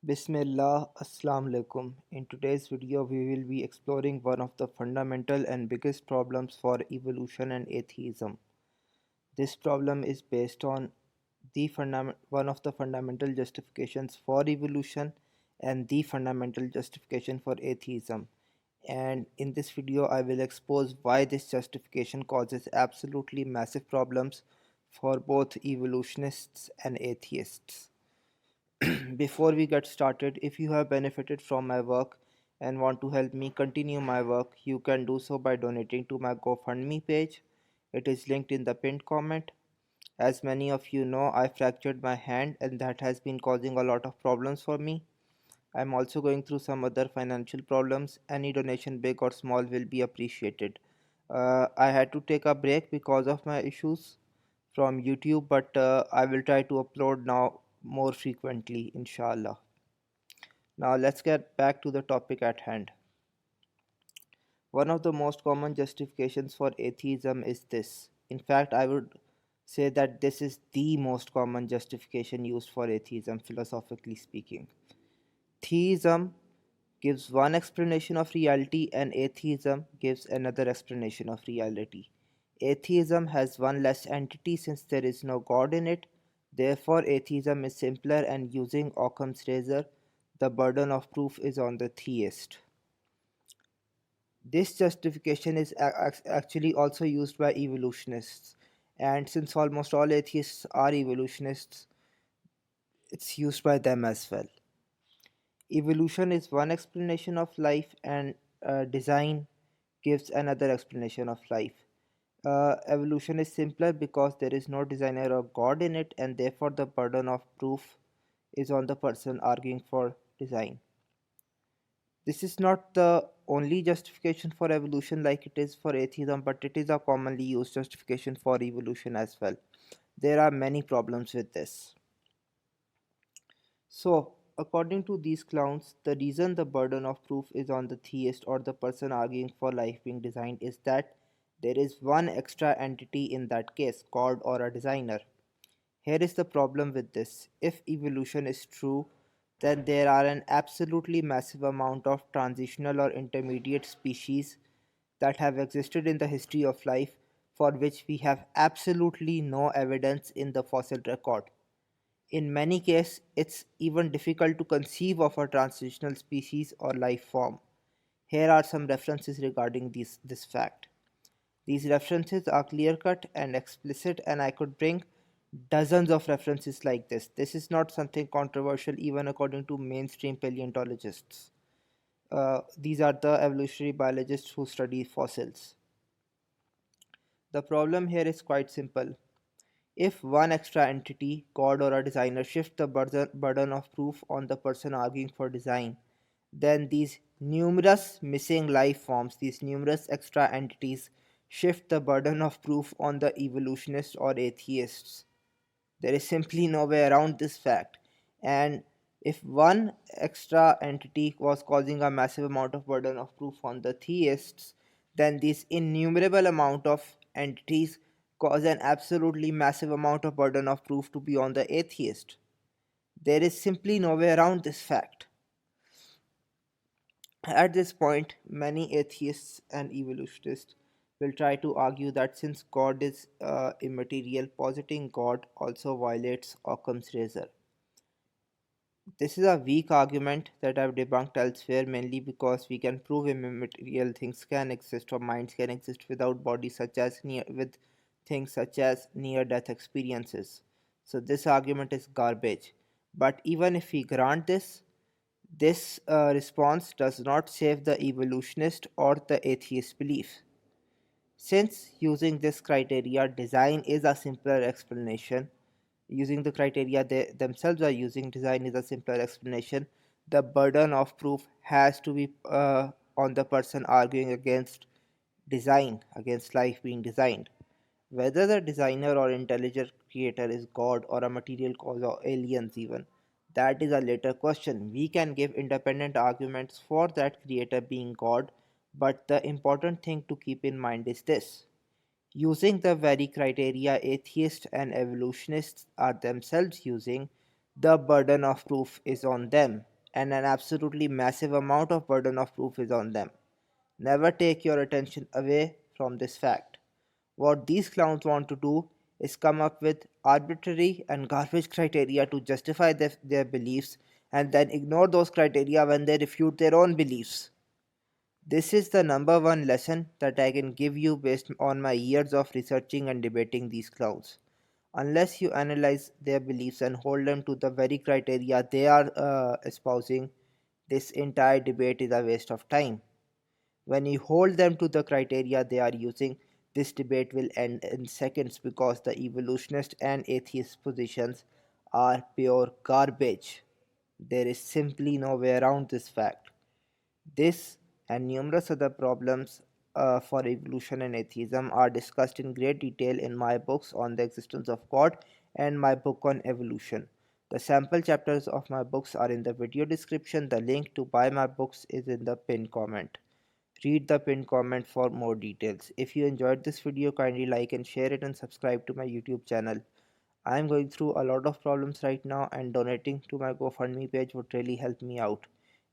Bismillah, Assalamu alaikum. In today's video, we will be exploring one of the fundamental and biggest problems for evolution and atheism. This problem is based on one of the fundamental justifications for evolution and the fundamental justification for atheism. And in this video, I will expose why this justification causes absolutely massive problems for both evolutionists and atheists. Before we get started, if you have benefited from my work and want to help me continue my work, you can do so by donating to my GoFundMe page. It is linked in the pinned comment. As many of you know, I fractured my hand and that has been causing a lot of problems for me. I'm also going through some other financial problems. Any donation, big or small, will be appreciated. I had to take a break because of my issues from YouTube, but I will try to upload now more frequently, inshallah. Now, let's get back to the topic at hand. One of the most common justifications for atheism is this. In fact, I would say that this is the most common justification used for atheism, philosophically speaking. Theism gives one explanation of reality, and atheism gives another explanation of reality. Atheism has one less entity since there is no God in it. Therefore, atheism is simpler, and using Occam's razor, the burden of proof is on the theist. This justification is actually also used by evolutionists, and since almost all atheists are evolutionists, it's used by them as well. Evolution is one explanation of life, and design gives another explanation of life. Evolution is simpler because there is no designer or God in it, and therefore the burden of proof is on the person arguing for design. This is not the only justification for evolution like it is for atheism, but it is a commonly used justification for evolution as well. There are many problems with this. So, according to these clowns, the reason the burden of proof is on the theist or the person arguing for life being designed is that there is one extra entity in that case, God or a designer. Here is the problem with this. If evolution is true, then there are an absolutely massive amount of transitional or intermediate species that have existed in the history of life for which we have absolutely no evidence in the fossil record. In many cases, it's even difficult to conceive of a transitional species or life form. Here are some references regarding this fact. These references are clear cut and explicit, and I could bring dozens of references like this. This is not something controversial, even according to mainstream paleontologists. These are the evolutionary biologists who study fossils. The problem here is quite simple. If one extra entity, God or a designer, shifts the burden of proof on the person arguing for design, then these numerous missing life forms, these numerous extra entities, shift the burden of proof on the evolutionists or atheists. There is simply no way around this fact. And if one extra entity was causing a massive amount of burden of proof on the theists, then these innumerable amount of entities cause an absolutely massive amount of burden of proof to be on the atheist. There is simply no way around this fact. At this point, many atheists and evolutionists will try to argue that since God is immaterial, positing God also violates Occam's razor. This is a weak argument that I've debunked elsewhere, mainly because we can prove immaterial things can exist or minds can exist without bodies, such as with things such as near-death experiences. So this argument is garbage. But even if we grant this response does not save the evolutionist or the atheist belief. Since using this criteria, design is a simpler explanation. Using the criteria they themselves are using, design is a simpler explanation. The burden of proof has to be on the person arguing against design, against life being designed. Whether the designer or intelligent creator is God or a material cause or aliens, even, that is a later question. We can give independent arguments for that creator being God, but the important thing to keep in mind is this. Using the very criteria atheists and evolutionists are themselves using, the burden of proof is on them. and an absolutely massive amount of burden of proof is on them. Never take your attention away from this fact. What these clowns want to do is come up with arbitrary and garbage criteria to justify their beliefs and then ignore those criteria when they refute their own beliefs. This is the number one lesson that I can give you based on my years of researching and debating these clowns. Unless you analyze their beliefs and hold them to the very criteria they are espousing, this entire debate is a waste of time. When you hold them to the criteria they are using, this debate will end in seconds because the evolutionist and atheist positions are pure garbage. There is simply no way around this fact. This and numerous other problems for evolution and atheism are discussed in great detail in my books on the existence of God and my book on evolution. The sample chapters of my books are in the video description. The link to buy my books is in the pinned comment. Read the pinned comment for more details. If you enjoyed this video, kindly like and share it and subscribe to my YouTube channel. I am going through a lot of problems right now and donating to my GoFundMe page would really help me out.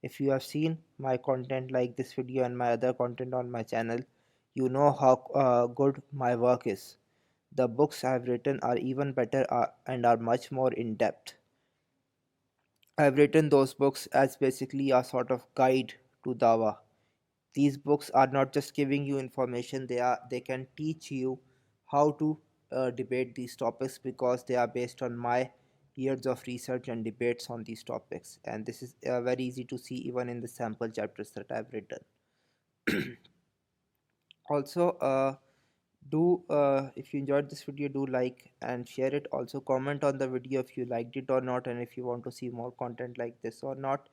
If you have seen my content like this video and my other content on my channel, you know how good my work is. The books I have written are even better and are much more in depth. I have written those books as basically a sort of guide to Dawa. These books are not just giving you information, they can teach you how to debate these topics because they are based on my years of research and debates on these topics, and this is very easy to see even in the sample chapters that I've written. Also, do if you enjoyed this video, do like and share it. Also comment on the video if you liked it or not, and if you want to see more content like this or not.